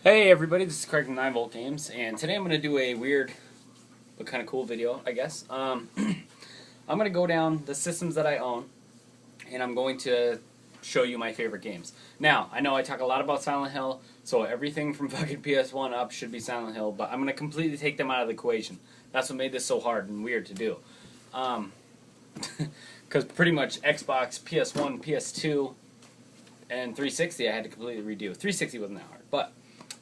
Hey everybody, this is Craig from 9 Volt Games, and today I'm going to do a weird but kind of cool video, I guess. I'm going to go down the systems that I own, and I'm going to show you my favorite games. Now, I know I talk a lot about Silent Hill, so everything from fucking PS1 up should be Silent Hill, but I'm going to completely take them out of the equation. That's what made this so hard and weird to do. Because pretty much Xbox, PS1, PS2, and 360 I had to completely redo. 360 wasn't that hard, but...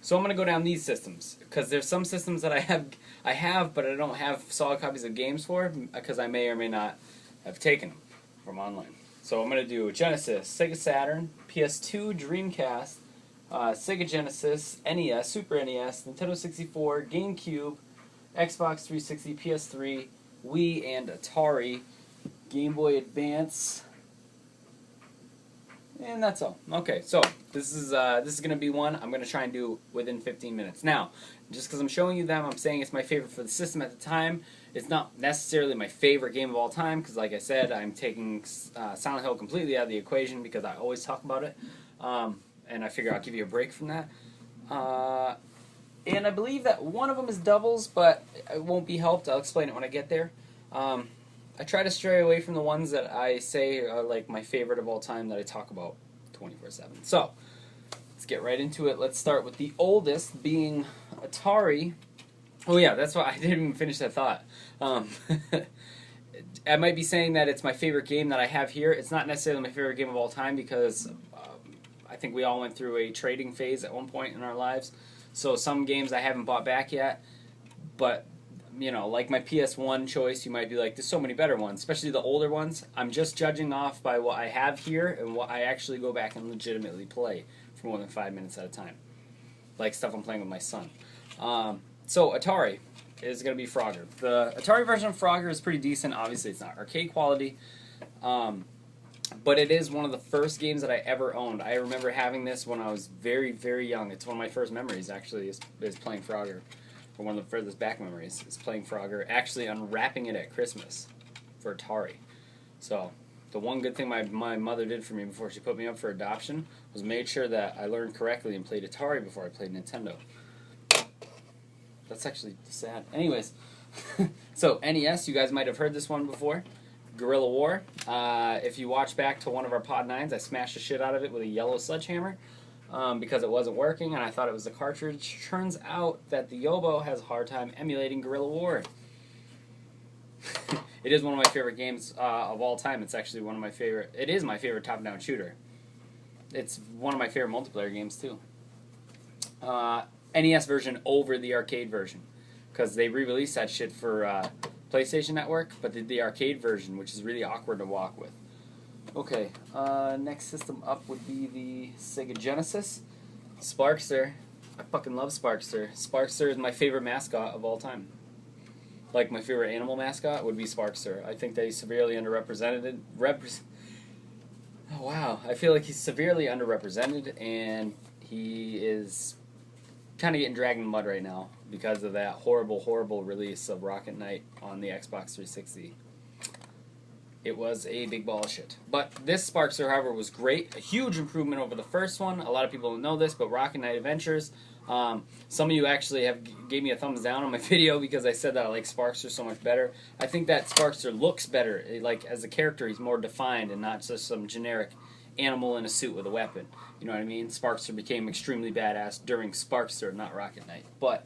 So I'm going to go down these systems, because there's some systems that I have, but I don't have solid copies of games for, because I may or may not have taken them from online. So I'm going to do Genesis, Sega Saturn, PS2, Dreamcast, Sega Genesis, NES, Super NES, Nintendo 64, GameCube, Xbox 360, PS3, Wii, and Atari, Game Boy Advance. And that's all. Okay, so this is going to be one I'm going to try and do within 15 minutes. Now, just because I'm showing you them, I'm saying it's my favorite for the system at the time. It's not necessarily my favorite game of all time, because like I said, I'm taking Silent Hill completely out of the equation because I always talk about it. And I figure I'll give you a break from that. And I believe that one of them is doubles, but it won't be helped. I'll explain it when I get there. I try to stray away from the ones that I say are like my favorite of all time that I talk about 24/7. So, let's get right into it. Let's start with the oldest, being Atari. Oh yeah, that's why I didn't even finish that thought. I might be saying that it's my favorite game that I have here. It's not necessarily my favorite game of all time because I think we all went through a trading phase at one point in our lives. So some games I haven't bought back yet, but you know, like my PS1 choice, you might be like, there's so many better ones, especially the older ones. I'm just judging off by what I have here and what I actually go back and legitimately play for more than 5 minutes at a time. Like stuff I'm playing with my son. So Atari is going to be Frogger. The Atari version of Frogger is pretty decent. Obviously, it's not arcade quality. But it is one of the first games that I ever owned. I remember having this when I was very, very young. It's one of my first memories, actually, is playing Frogger. Or one of the furthest back memories is playing Frogger, actually unwrapping it at Christmas for Atari. So, the one good thing my mother did for me before she put me up for adoption was made sure that I learned correctly and played Atari before I played Nintendo. That's actually sad. Anyways, so NES, you guys might have heard this one before. Guerrilla War. If you watch back to one of our Pod 9s, I smashed the shit out of it with a yellow sledgehammer. Because it wasn't working and I thought it was the cartridge. Turns out that the Yobo has a hard time emulating Guerrilla War. It is one of my favorite games of all time. It's actually one of my favorite... It is my favorite top-down shooter. It's one of my favorite multiplayer games, too. NES version over the arcade version. Because they re-released that shit for PlayStation Network, but they did the arcade version, which is really awkward to walk with. Okay, next system up would be the Sega Genesis. Sparkster. I fucking love Sparkster. Sparkster is my favorite mascot of all time. Like, my favorite animal mascot would be Sparkster. I think that he's severely underrepresented. Oh, wow. I feel like he's severely underrepresented, and he is kind of getting dragged in the mud right now because of that horrible, horrible release of Rocket Knight on the Xbox 360. It was a big ball of shit. But this Sparkster, however, was great. A huge improvement over the first one. A lot of people don't know this, but Rocket Knight Adventures. Some of you actually gave me a thumbs down on my video because I said that I like Sparkster so much better. I think that Sparkster looks better. Like, as a character, he's more defined and not just some generic animal in a suit with a weapon. You know what I mean? Sparkster became extremely badass during Sparkster, not Rocket Knight. But,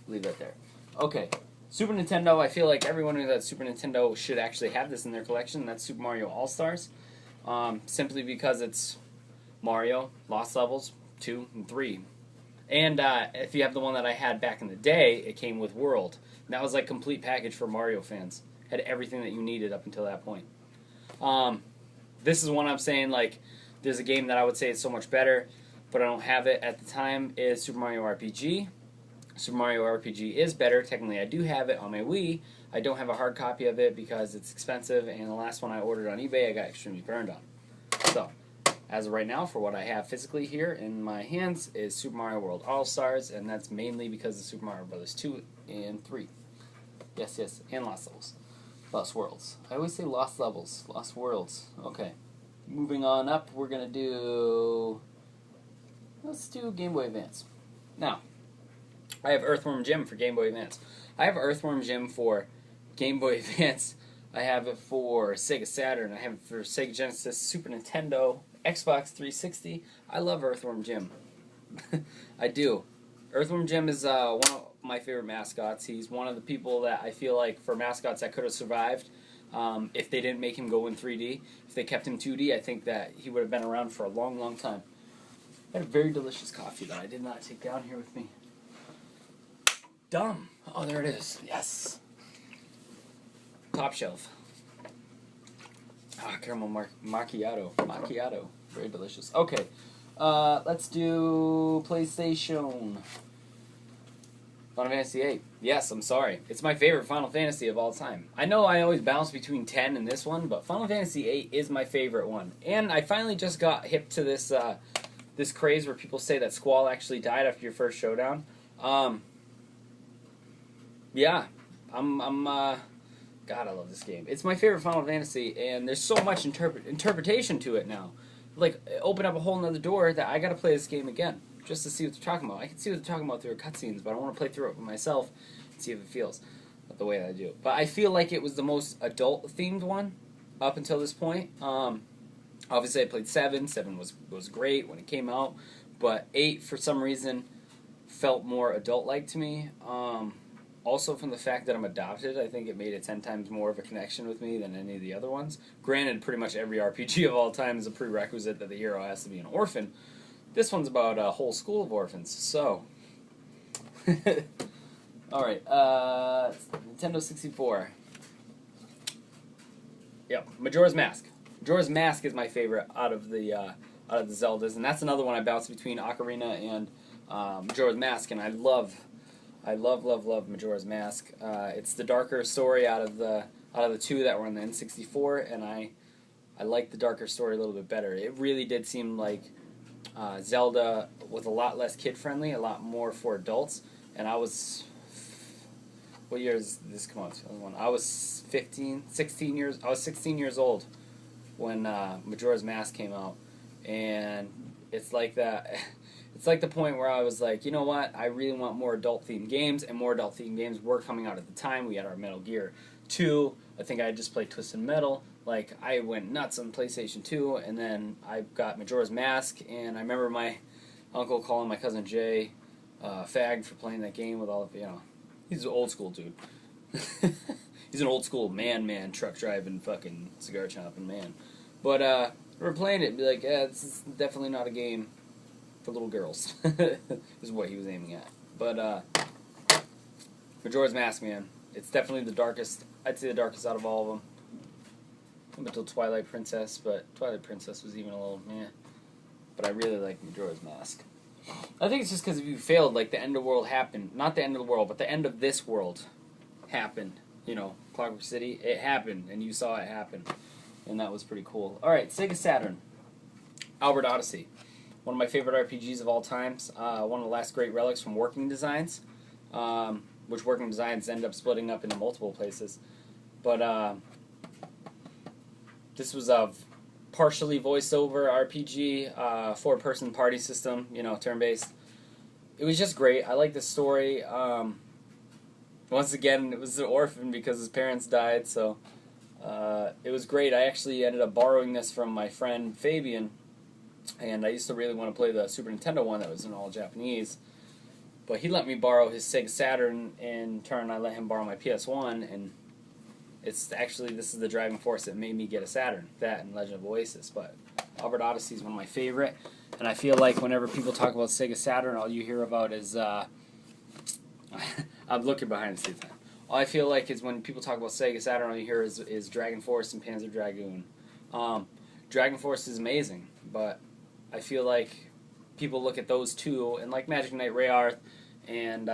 leave that there. Okay. Super Nintendo, I feel like everyone who has Super Nintendo should actually have this in their collection. That's Super Mario All-Stars. Simply because it's Mario, Lost Levels, 2 and 3. And if you have the one that I had back in the day, it came with World. And that was like complete package for Mario fans. Had everything that you needed up until that point. This is one I'm saying, like, there's a game that I would say is so much better, but I don't have it at the time, is Super Mario RPG. Super Mario RPG is better. Technically, I do have it on my Wii. I don't have a hard copy of it because it's expensive, and the last one I ordered on eBay I got extremely burned on. So, as of right now, for what I have physically here in my hands is Super Mario World All-Stars, and that's mainly because of Super Mario Bros. 2 and 3. Yes, yes, and Lost Levels. Lost Worlds. I always say Lost Levels. Lost Worlds. Okay. Moving on up, we're going to do... Let's do Game Boy Advance. Now, I have Earthworm Jim for Game Boy Advance. I have Earthworm Jim for Game Boy Advance. I have it for Sega Saturn. I have it for Sega Genesis, Super Nintendo, Xbox 360. I love Earthworm Jim. I do. Earthworm Jim is one of my favorite mascots. He's one of the people that I feel like for mascots that could have survived if they didn't make him go in 3D. If they kept him 2D, I think that he would have been around for a long, long time. I had a very delicious coffee that I did not take down here with me. Dumb. Oh, there it is. Yes. Top shelf. Caramel macchiato. Macchiato. Very delicious. Okay. Let's do PlayStation. Final Fantasy VIII. Yes, I'm sorry. It's my favorite Final Fantasy of all time. I know I always bounce between 10 and this one, but Final Fantasy VIII is my favorite one. And I finally just got hip to this this craze where people say that Squall actually died after your first showdown. Yeah, God, I love this game. It's my favorite Final Fantasy, and there's so much interpretation to it now. Like, open up a whole nother door that I gotta play this game again, just to see what they're talking about. I can see what they're talking about through cutscenes, but I want to play through it myself and see if it feels the way that I do. But I feel like it was the most adult-themed one up until this point. Obviously, I played 7. 7 was great when it came out, but 8, for some reason, felt more adult-like to me. Also, from the fact that I'm adopted, I think it made it 10 times more of a connection with me than any of the other ones. Granted, pretty much every RPG of all time is a prerequisite that the hero has to be an orphan. This one's about a whole school of orphans, so... Alright, Nintendo 64. Yep, Majora's Mask. Majora's Mask is my favorite out of the Zeldas, and that's another one I bounce between Ocarina and Majora's Mask, and I love Majora's Mask. It's the darker story out of the two that were in the N64, and I like the darker story a little bit better. It really did seem like Zelda was a lot less kid-friendly, a lot more for adults, and I was... What year does this come out? I was 16 years old when Majora's Mask came out, and it's like that... It's like the point where I was like, you know what, I really want more adult-themed games, and more adult-themed games were coming out at the time. We had our Metal Gear 2, I think I had just played Twisted Metal, like, I went nuts on PlayStation 2, and then I got Majora's Mask, and I remember my uncle calling my cousin Jay fag for playing that game with all of, he's an old-school dude. He's an old-school man, truck-driving, fucking cigar-chopping man. But, we were playing it and be like, yeah, this is definitely not a game for little girls, is what he was aiming at. But, Majora's Mask, man. It's definitely the darkest, I'd say the darkest out of all of them. Up until Twilight Princess, but Twilight Princess was even a little meh. But I really like Majora's Mask. I think it's just because if you failed, like, the end of the world happened. Not the end of the world, but the end of this world happened. Clockwork City, it happened, and you saw it happen. And that was pretty cool. Alright, Sega Saturn. Albert Odyssey. One of my favorite RPGs of all times. One of the last great relics from Working Designs. Which Working Designs end up splitting up into multiple places. But this was a partially voiceover RPG, four-person party system, turn-based. It was just great. I like the story. Once again, it was an orphan because his parents died, so it was great. I actually ended up borrowing this from my friend Fabian, and I used to really want to play the Super Nintendo one that was in all Japanese. But he let me borrow his Sega Saturn, in turn I let him borrow my PS1, and it's actually, this is the driving force that made me get a Saturn, that and Legend of Oasis. But Albert Odyssey is one of my favorite, and I feel like whenever people talk about Sega Saturn, all you hear about is, I'm looking behind the scenes now. All I feel like is when people talk about Sega Saturn, all you hear is Dragon Force and Panzer Dragoon. Dragon Force is amazing, but I feel like people look at those two, and like Magic Knight Rayearth, and,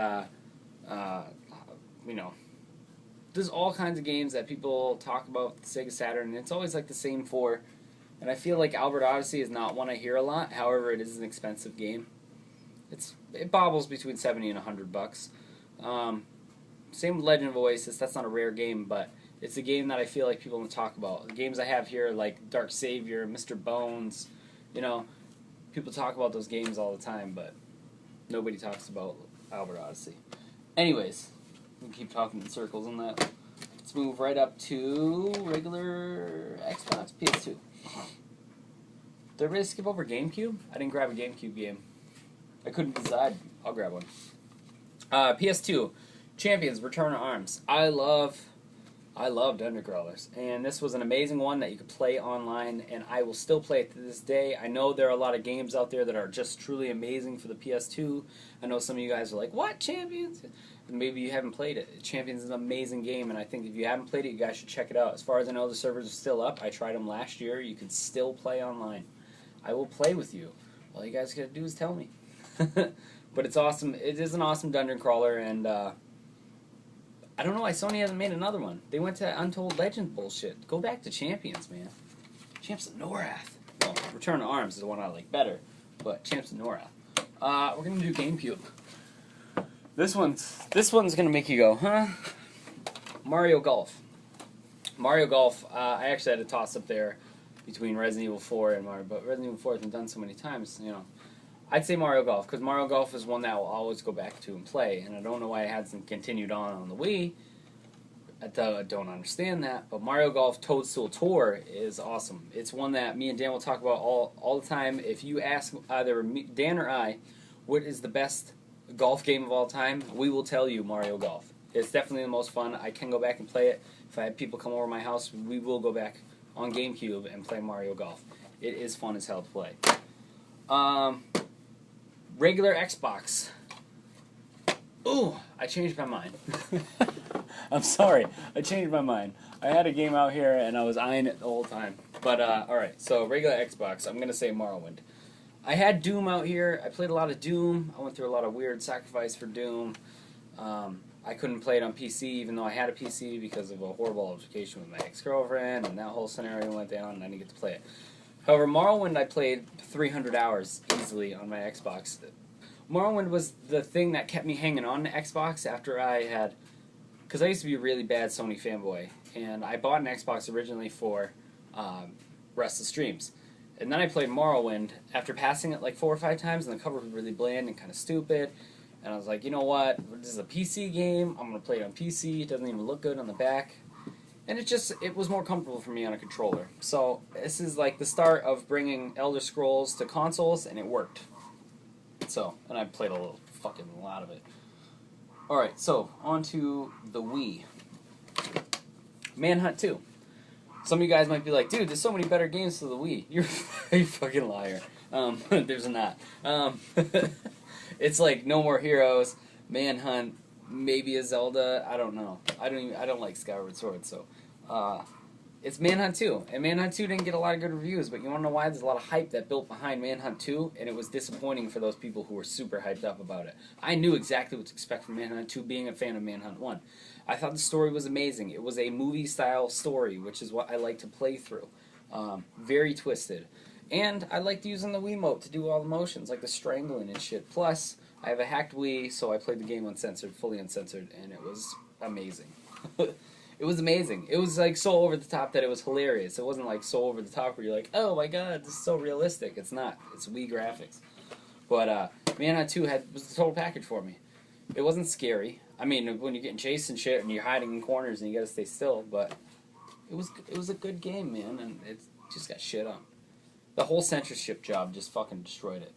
there's all kinds of games that people talk about Sega Saturn, and it's always like the same four. And I feel like Albert Odyssey is not one I hear a lot. However, it is an expensive game. It bobbles between $70 and $100. Same with Legend of Oasis. That's not a rare game, but it's a game that I feel like people don't talk about. The games I have here, like Dark Savior, Mr. Bones, people talk about those games all the time, but Nobody talks about Albert Odyssey. Anyways, we keep talking in circles on that. Let's move right up to regular Xbox, PS2. Did I really skip over GameCube? I didn't grab a GameCube game. I couldn't decide. I'll grab one. PS2, Champions, Return to Arms. I love Dungeon Crawlers, and this was an amazing one that you could play online, and I will still play it to this day. I know there are a lot of games out there that are just truly amazing for the PS2. I know some of you guys are like, what, Champions? Maybe you haven't played it. Champions is an amazing game, and I think if you haven't played it, you guys should check it out. As far as I know, the servers are still up. I tried them last year. You can still play online. I will play with you. All you guys got to do is tell me. But it's awesome. It is an awesome dungeon crawler, and I don't know why Sony hasn't made another one. They went to Untold Legend bullshit. Go back to Champions, man. Champs of Norath. Well, Return to Arms is the one I like better, but Champs of Norath. We're gonna do GameCube. This one's gonna make you go, huh? Mario Golf. Mario Golf. I actually had a toss up there between Resident Evil 4 and Mario, but Resident Evil 4 has been done so many times, you know. I'd say Mario Golf, because Mario Golf is one that I'll always go back to and play, and I don't know why it hasn't continued on the Wii. I don't understand that, but Mario Golf Toadstool Tour is awesome. It's one that me and Dan will talk about all the time. If you ask either Dan or I, what is the best golf game of all time, we will tell you Mario Golf. It's definitely the most fun. I can go back and play it. If I have people come over my house, we will go back on GameCube and play Mario Golf. It is fun as hell to play. Regular Xbox. Ooh, I changed my mind. I'm sorry, I changed my mind. I had a game out here and I was eyeing it the whole time. But, alright, so regular Xbox, I'm going to say Morrowind. I had Doom out here. I played a lot of Doom. I went through a lot of weird sacrifice for Doom. I couldn't play it on PC even though I had a PC because of a horrible altercation with my ex-girlfriend, and that whole scenario went down and I didn't get to play it. However, Morrowind I played 300 hours easily on my Xbox. Morrowind was the thing that kept me hanging on to Xbox after I had... Because I used to be a really bad Sony fanboy, and I bought an Xbox originally for Restless Dreams. And then I played Morrowind after passing it like 4 or 5 times, and the cover was really bland and kind of stupid. And I was like, you know what? This is a PC game. I'm going to play it on PC. It doesn't even look good on the back. And it was more comfortable for me on a controller. So this is like the start of bringing Elder Scrolls to consoles, and it worked. So, and I played a lot of it. Alright, so on to the Wii. Manhunt 2. Some of you guys might be like, dude, there's so many better games for the Wii. You're a fucking liar. There's not. It's like No More Heroes, Manhunt, maybe a Zelda, I don't know. I don't like Skyward Sword, so it's Manhunt 2. And Manhunt 2 didn't get a lot of good reviews, but you want to know why? There's a lot of hype that built behind Manhunt 2, and it was disappointing for those people who were super hyped up about it. I knew exactly what to expect from Manhunt 2, being a fan of Manhunt 1. I thought the story was amazing. It was a movie-style story, which is what I like to play through. Very twisted. And I liked using the Wiimote to do all the motions, like the strangling and shit. Plus, I have a hacked Wii, so I played the game uncensored, fully uncensored, and it was amazing. It was amazing. It was like so over the top that it was hilarious. It wasn't like so over the top where you're like, oh my god, this is so realistic. It's not. It's Wii graphics. But Manhunt 2 was the total package for me. It wasn't scary. I mean, when you're getting chased and shit and you're hiding in corners and you gotta stay still, but it was a good game, man, and it just got shit on. The whole censorship job just fucking destroyed it.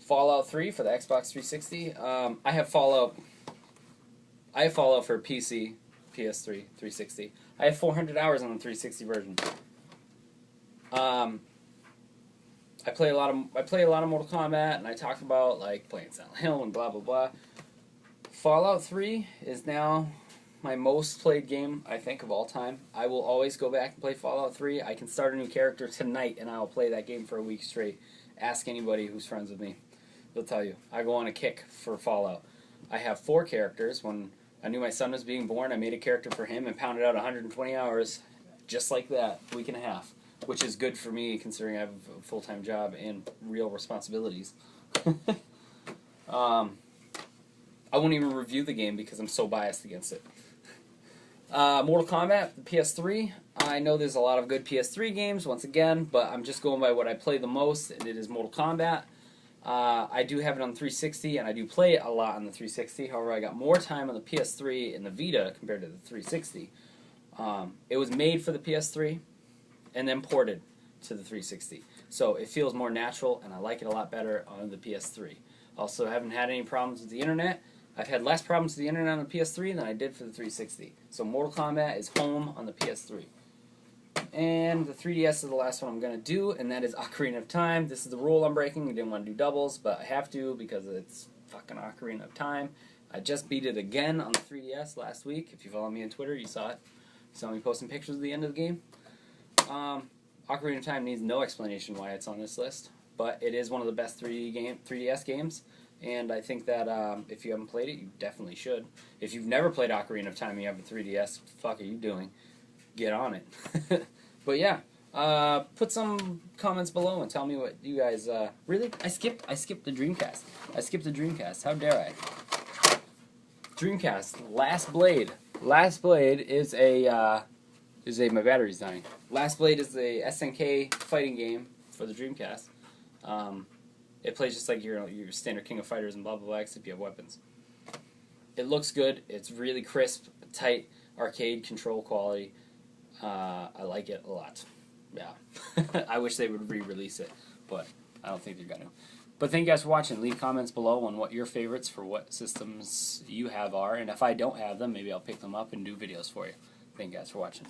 Fallout 3 for the Xbox 360. I have Fallout for PC, PS3, 360. I have 400 hours on the 360 version. I play a lot of Mortal Kombat, and I talk about like playing Silent Hill and blah blah blah. Fallout 3 is now my most played game, I think, of all time. I will always go back and play Fallout 3. I can start a new character tonight, and I'll play that game for a week straight. Ask anybody who's friends with me. They'll tell you. I go on a kick for Fallout. I have 4 characters. When I knew my son was being born, I made a character for him and pounded out 120 hours just like that, a week and a half, which is good for me considering I have a full-time job and real responsibilities. I won't even review the game because I'm so biased against it. Mortal Kombat, PS3. I know there's a lot of good PS3 games, once again, but I'm just going by what I play the most, and it is Mortal Kombat. I do have it on the 360, and I do play it a lot on the 360. However, I got more time on the PS3 and the Vita compared to the 360. It was made for the PS3 and then ported to the 360. So it feels more natural, and I like it a lot better on the PS3. Also, haven't had any problems with the internet. I've had less problems with the internet on the PS3 than I did for the 360. So Mortal Kombat is home on the PS3. And the 3DS is the last one I'm going to do, and that is Ocarina of Time. This is the rule I'm breaking. I didn't want to do doubles, but I have to because it's fucking Ocarina of Time. I just beat it again on the 3DS last week. If you follow me on Twitter, you saw it. You saw me posting pictures at the end of the game. Ocarina of Time needs no explanation why it's on this list, but it is one of the best 3DS games, and I think that if you haven't played it, you definitely should. If you've never played Ocarina of Time and you have a 3DS, what the fuck are you doing? Get on it. But yeah, put some comments below and tell me what you guys really. I skipped the Dreamcast. I skipped the Dreamcast. How dare I? Dreamcast. Last Blade. Last Blade is my battery's dying. Last Blade is a SNK fighting game for the Dreamcast. It plays just like your standard King of Fighters and blah blah blah, except you have weapons. It looks good. It's really crisp, tight, arcade control quality. I like it a lot. Yeah. I wish they would re-release it, but I don't think they're going to. But thank you guys for watching. Leave comments below on what your favorites for what systems you have are, and if I don't have them, maybe I'll pick them up and do videos for you. Thank you guys for watching.